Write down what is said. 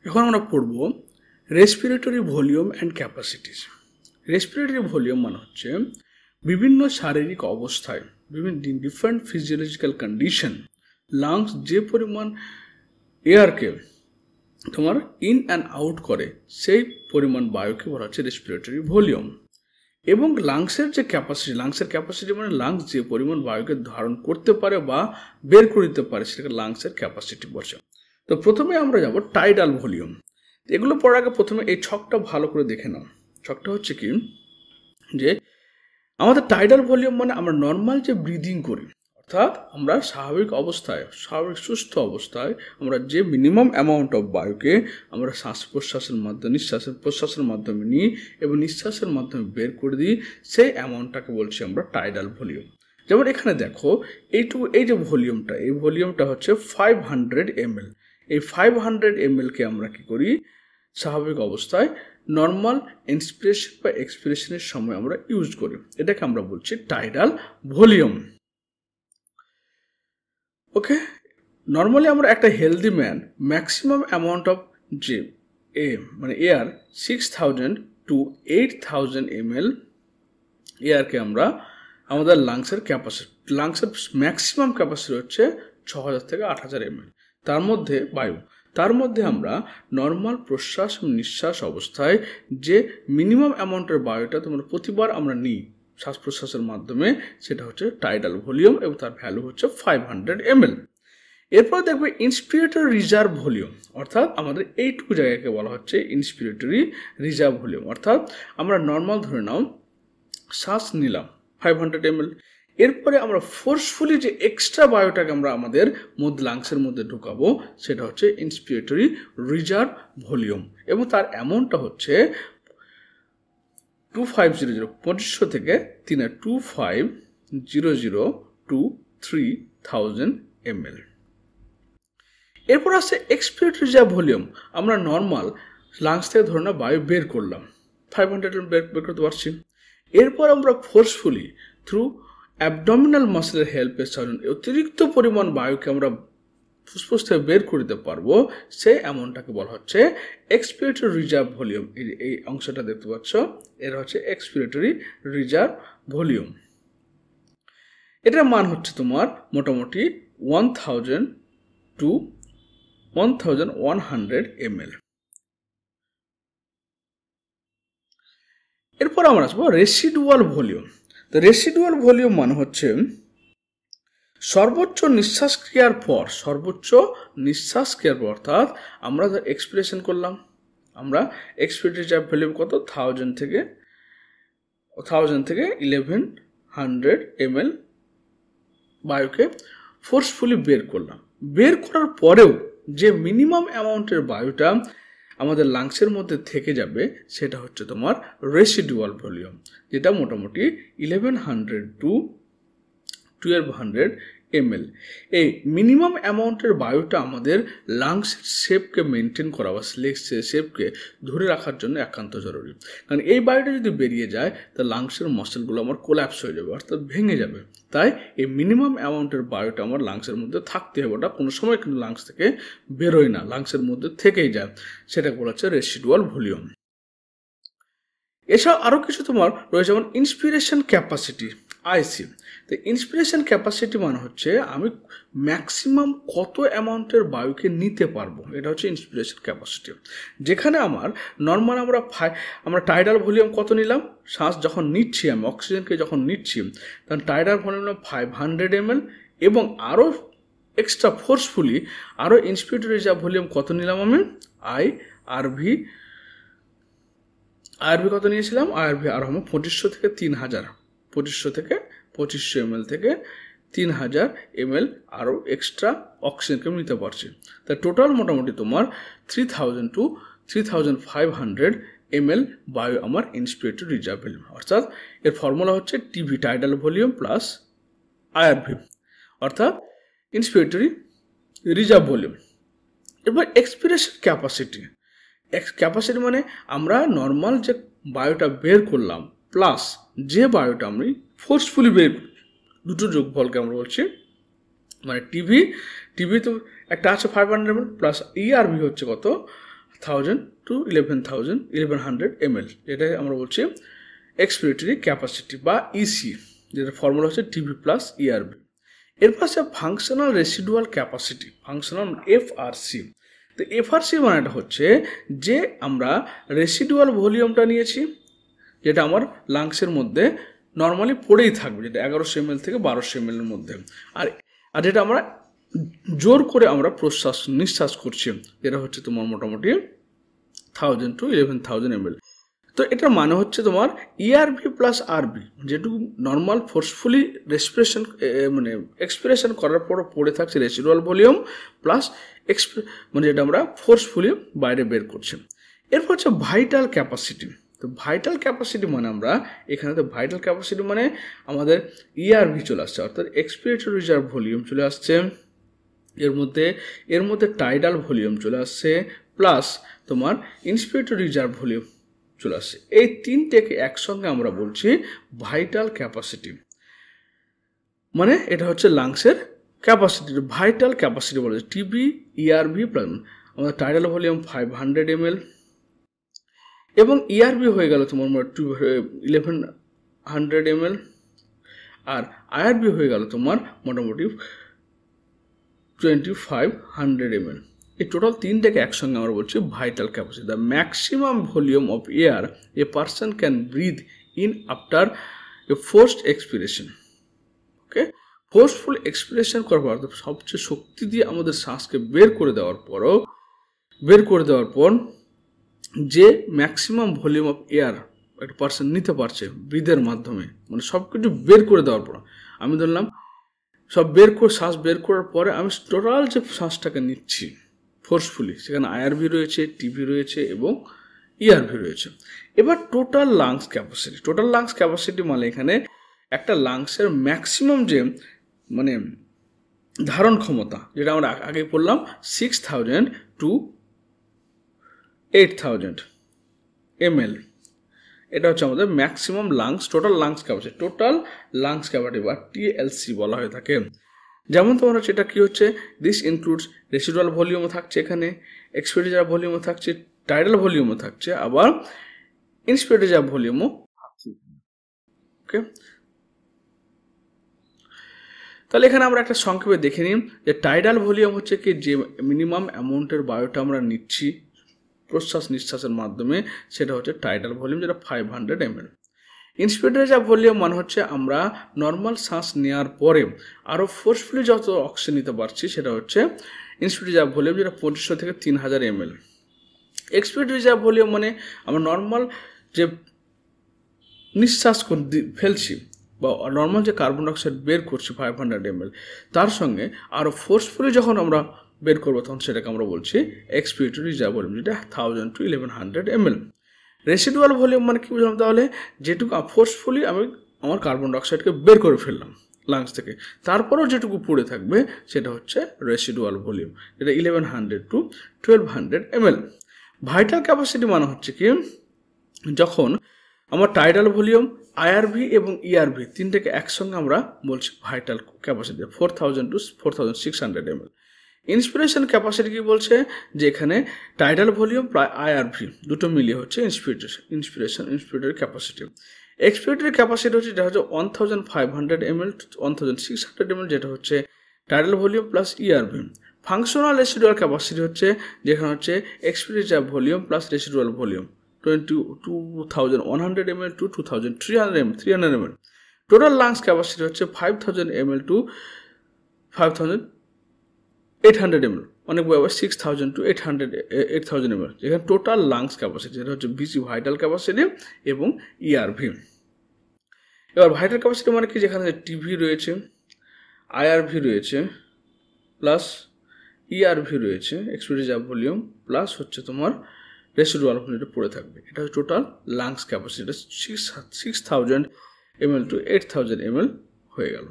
এখন আমরা পড়ব respiratory volume and capacities. Respiratory volume মানে হচ্ছে বিভিন্ন শারীরিক অবস্থায়, বিভিন্ন ডিফারেন্ট ফিজিওলজিক্যাল কন্ডিশন লাংস যে পরিমাণ এয়ারকে তোমার ইন অ্যান্ড আউট করে সেই পরিমাণ বায়ুকে বলা হচ্ছে রেসপিরেটরি ভলিউম। এবং লাংসের যে ক্যাপাসিটি মানে লাংস যে পরিমাণ বায়ুকে ধারণ করতে পারে বা বের করে দিতে পারে সেটাকে লাংসের ক্যাপাসিটি বলছে। তো প্রথমে আমরা যাব টাইডাল ভলিউম। এগুলো পড়ার আগে প্রথমে এই ছকটা ভালো করে দেখে নাও। ছকটা হচ্ছে কি যে আমাদের টাইডাল ভলিউম মানে আমরা নর্মাল যে ব্রিদিং করি, অর্থাৎ আমরা স্বাভাবিক সুস্থ অবস্থায় আমরা যে মিনিমাম অ্যামাউন্ট অফ বায়ুকে আমরা শ্বাস প্রশ্বাসের মাধ্যমে প্রশ্বাসের মাধ্যমে নিই এবং নিঃশ্বাসের মাধ্যমে বের করে দিই, সেই অ্যামাউন্টটাকে বলছি আমরা টাইডাল ভলিউম। যেমন এখানে দেখো এই যে ভলিউমটা হচ্ছে 500 ml। এই 500 ml-কে আমরা কি করি স্বাভাবিক অবস্থায় নর্মাল ইন্সপিরেশন বা এক্সপিরেশনের সময় আমরা ইউজ করি, এটাকে আমরা বলছি টাইডাল ভলিউম। ওকে, নর্মালি আমরা একটা healthy man maximum amount of যে এয়ার 6000 to 8000 ml এয়ারকে আমরা আমাদের লাংসের ম্যাক্সিমাম ক্যাপাসিটি হচ্ছে 6000 থেকে 8000 ml। তার মধ্যে আমরা নর্মাল প্রশ্বাস এবং নিঃশ্বাস অবস্থায় যে মিনিমাম অ্যামাউন্টের বায়ুটা প্রতিবার আমরা নিই শ্বাস প্রশ্বাসের মাধ্যমে, সেটা হচ্ছে টাইডাল ভলিউম এবং তার ভ্যালু হচ্ছে 500 ml। এরপর দেখবে ইন্সপিরেটরি রিজার্ভ ভলিউম, অর্থাৎ আমাদের এইটুকু জায়গাকে বলা হচ্ছে ইন্সপিরেটরি রিজার্ভ ভলিউম। অর্থাৎ আমরা নর্মাল ধরে নাও শ্বাস নিলাম 500 ml, এরপরে আমরা ফোর্সফুলি যে এক্সট্রা বায়ুটাকে আমরা আমাদের লাংসের মধ্যে ঢুকাবো সেটা হচ্ছে ইন্সপিরেটরি রিজার্ভ ভলিউম এবং তার অ্যামাউন্টটা হচ্ছে 2500 থেকে 2500 to 3000 ml। এরপর আসছে এক্সপিরেটরি রিজার্ভ ভলিউম। আমরা নর্মাল লাংস থেকে ধরে না বায়ু বের করলাম 500 ml বের করতে পারছি, এরপর আমরা ফোর্সফুলি থ্রু অ্যাবডোমিনাল মাসেলের হেল্পের সাহায্যে অতিরিক্ত পরিমাণ বায়ুকে আমরা ফুসফুস থেকে বের করতে পারবো, সেই অ্যামাউন্টটাকে বলা হচ্ছে এক্সপিরেটরি রিজার্ভ ভলিউম। এই অংশটা দেখতে পাচ্ছ, এর হচ্ছে এক্সপিরেটরি রিজার্ভ ভলিউম। এটার মান হচ্ছে তোমার মোটামুটি 1000 to 1100 ml। এরপর আমরা আসবো রেসিডুয়াল ভলিউম। তো রেসিডুয়াল ভলিউম মানে হচ্ছে সর্বোচ্চ নিঃশ্বাস ক্রিয়ার পর অর্থাৎ আমরা এক্সপিরেশন করলাম, আমরা এক্সপিরেটরি রিজার্ভ ভলিউম কত 1000 থেকে 1100 ml বায়ুকে ফোর্সফুলি বের করলাম। বের করার পরেও যে মিনিমাম অ্যামাউন্টের বায়ুটা আমাদের লাংসের মধ্যে থেকে যাবে সেটা হচ্ছে তোমার রেসিডুয়াল ভলিউম, যেটা মোটামুটি 1100 to 1200 ml। এই মিনিমাম অ্যামাউন্টের বায়ুটা আমাদের লাংসের শেপকে মেনটেন করা বা শেপকে ধরে রাখার জন্য একান্ত জরুরি। কারণ এই বায়ুটা যদি বেরিয়ে যায় তাহলে লাংসের মাসেলগুলো আমার কোল্যাপস হয়ে যাবে, অর্থাৎ ভেঙে যাবে। তাই এই মিনিমাম অ্যামাউন্টের বায়ুটা আমার লাংসের মধ্যে থাকতে হবে, ওটা কোনো সময় কিন্তু লাংস থেকে বেরোয় না, লাংসের মধ্যে থেকেই যায়, সেটা বলা হচ্ছে রেসিডুয়াল ভলিউম। এছাড়া আরও কিছু তোমার রয়েছে যেমন ইন্সপিরেশন ক্যাপাসিটি, আইসি। তো ইন্সপিরেশন ক্যাপাসিটি মানে হচ্ছে আমি ম্যাক্সিমাম কত অ্যামাউন্টের বায়ুকে নিতে পারবো, এটা হচ্ছে ইন্সপিরেশন ক্যাপাসিটি। যেখানে আমার নর্মাল আমরা টাইডাল ভলিউম কত নিলাম, শ্বাস যখন নিচ্ছি আমি অক্সিজেনকে যখন নিচ্ছি তখন টাইডাল ভলিউম 500 ml এবং আরও এক্সট্রা ফোর্সফুলি আরও ইন্সপিরেটরি রিজার্ভ ভলিউম কত নিলাম আমি আরভি কত নিয়েছিলাম, আরভি আর হলো 2500 থেকে 3000 ml থেকে 3000 ml আরও এক্সট্রা অক্সিজেনকে নিতে পারছি। তাই টোটাল মোটামুটি তোমার 3000 to 3500 ml বায়ু আমার ইন্সপিরেটরি রিজার্ভ ভলিউম। অর্থাৎ এর ফর্মুলা হচ্ছে TV tidal volume plus RV, অর্থাৎ ইন্সপিরেটরি রিজার্ভ ভলিউম। এবার এক্সপিরেশন ক্যাপাসিটি মানে আমরা নর্মাল যে বায়ুটা বের করলাম প্লাস যে বায়ুটা আমি ফোর্সফুলি বের করি, দুটো যোগফলকে আমরা বলছি মানে টিভি তো একটা আছে 500 ml প্লাস ইআরভি হচ্ছে কত 1000 to 1100 ml, যেটা আমরা বলছি এক্সপিরেটরি ক্যাপাসিটি বা ইসি, যেটা ফর্মুলা হচ্ছে টিভি প্লাস ইআরবি। এরপর আছে functional residual capacity, functional FRC. তো এফআরসি মানেটা হচ্ছে যে আমরা রেসিডুয়াল ভলিউমটা নিয়েছি, যেটা আমার লাংসের মধ্যে নর্মালি পড়েই থাকবে, যেটা 1100 ml থেকে 1200 ml এর মধ্যে, আর যেটা আমরা জোর করে আমরা নিঃশ্বাস করছি, যেটা হচ্ছে তোমার মোটামুটি 1000 to 11,000 ml। তো এটার মানে হচ্ছে তোমার ইআরভি প্লাস আরবি, যেটুকু নর্মাল ফোর্সফুলি রেসপিরেশন মানে এক্সপিরেশন করার পর পড়ে থাকছে রেসিডুয়াল ভলিউম প্লাস মানে যেটা আমরা ফোর্সফুলি বাইরে বের করছি। এরপর হচ্ছে ভাইটাল ক্যাপাসিটি। তো ভাইটাল ক্যাপাসিটি মানে আমরা এখানে তো ভাইটাল ক্যাপাসিটি মানে আমাদের ইআরভি চলে আসছে, অর্থাৎ এক্সপিরেটরি রিজার্ভ ভলিউম চলে আসছে, এর মধ্যে টাইডাল ভলিউম চলে আসছে, প্লাস তোমার ইন্সপিরেটরি রিজার্ভ ভলিউম চলে আসছে। এই তিনটেকে একসঙ্গে আমরা বলছি ভাইটাল ক্যাপাসিটি। মানে এটা হচ্ছে লাংসের ক্যাপাসিটি, ভাইটাল ক্যাপাসিটি বলা যায়। টিবি ইআরবি প্লাস আমাদের টাইডাল ভলিউম 500 ml এবং ইআরবি হয়ে গেল তোমার 1100 ml, আর আইআরবি হয়ে গেল তোমার মোটামুটি 2500 ml। এই টোটাল তিনটাকে একসঙ্গে আমরা বলছি vital capacity, the maximum volume of air a person can breathe in after a forced expiration. Okay, forceful expiration করার পর সবচেয়ে শক্তি দিয়ে আমাদের শ্বাসকে বের করে দেওয়ার পর যে ম্যাক্সিমাম ভলিউম অফ এয়ার একটা পার্সন নিতে পারছে ব্রিথের মাধ্যমে, মানে সব কিছু বের করে দেওয়ার পর, আমি ধরলাম সব শ্বাস বের করার পরে আমি টোটাল যে শ্বাসটাকে নিচ্ছি ফোর্সফুলি, সেখানে আইআরভি রয়েছে, টিভি রয়েছে এবং ইআরভি রয়েছে। এবার টোটাল লাংস ক্যাপাসিটি মানে এখানে একটা লাংসের ম্যাক্সিমাম যে মানে ধারণ ক্ষমতা, যেটা আমরা আগে পড়লাম 6000 to 8000 ml, এটা হচ্ছে আমাদের ম্যাক্সিমাম টোটাল লাংস ক্যাপাসিটি বা টিএলসি বলা হয়ে থাকে। যেমন তোমার হচ্ছে এটা কি হচ্ছে, দিস ইনক্লুডস রেসিডুয়াল ভলিউমও থাকছে, এখানে এক্সপিরেটরি রিজার্ভ ভলিউমও থাকছে, টাইডাল ভলিউমও থাকছে, আবার ইন্সপিরেটরি রিজার্ভ ভলিউমও থাকছে। ওকে, তাহলে এখানে আমরা একটা সংক্ষেপে দেখে নিই যে টাইডাল ভলিউম হচ্ছে কি যে মিনিমাম অ্যামাউন্টের বায়োটা আমরা নিচ্ছি প্রশ্বাস নিঃশ্বাসের মাধ্যমে, সেটা হচ্ছে টাইডাল ভলিউম, যেটা 500 ml। ইন্সপিরেটরি রিজার্ভ ভলিউম মানে হচ্ছে আমরা নর্মাল শ্বাস নেওয়ার পরে আরও ফোর্সফুলি যত অক্সিজেন নিতে পারছি, সেটা হচ্ছে ইন্সপিরেটরি রিজার্ভ ভলিউম, যেটা 2500 থেকে 3000 ml। এক্সপিরেটরি রিজার্ভ ভলিউম মানে আমরা নর্মাল যে নিঃশ্বাস ফেলছি বা নর্মাল যে কার্বন ডাইঅক্সাইড বের করছি 500 ml, তার সঙ্গে আরও ফোর্সফুলি যখন আমরা বের করবো তখন সেটাকে আমরা বলছি এক্সপিরেটরি রিজার্ভ ভলিউম, যেটা 1000 to 1100 ml। রেসিডুয়াল ভলিউম মানে কি বুঝলাম তাহলে, যেটুকু ফোর্সফুলি আমি আমার কার্বন ডাইঅক্সাইডকে বের করে ফেললাম লাংস থেকে, তারপরেও যেটুকু পড়ে থাকবে সেটা হচ্ছে রেসিডুয়াল ভলিউম, যেটা 1100 to 1200 ml। ভাইটাল ক্যাপাসিটি মানে হচ্ছে কি যখন আমার টাইডাল ভলিউম, আইআরভি এবং ইআরভি তিনটাকে একসঙ্গে আমরা বলছি vital capacity 4000 to 4600 ml। Inspiration capacity কি বলছে, যে এখানে টাইডাল ভলিউম প্রায় আইআরভি দুটো মিলিয়ে হচ্ছে ইন্সপিরেটরি ক্যাপাসিটি। এক্সপিরেটরি ক্যাপাসিটি হচ্ছে যেটা হচ্ছে 1500 ml to 1600 ml, যেটা হচ্ছে tidal volume plus ERV. Functional residual capacity হচ্ছে যেখানে হচ্ছে expiratory volume plus residual volume 2100 ml to 2300 ml। Total lungs capacity হচ্ছে 5000 ml to 5800 ml, অনেক বই আবার 6000 to 8000 ml, যেখানে টোটাল লাংস ক্যাপাসিটি, যেটা হচ্ছে বিসি ভাইটাল ক্যাপাসিটি এবং ইআরভি। এবার ভাইটাল ক্যাপাসিটি মানে কি, যেখানে টিভি রয়েছে, আইআরভি রয়েছে, প্লাস ইআরভি রয়েছে, এক্সপিরেটরি রিজার্ভ ভলিউম, প্লাস হচ্ছে তোমার রেসিডুয়াল ভলিউমটা পড়ে থাকবে, এটা হচ্ছে total lungs capacity. 6000 ml to 8000 ml হয়ে গেল।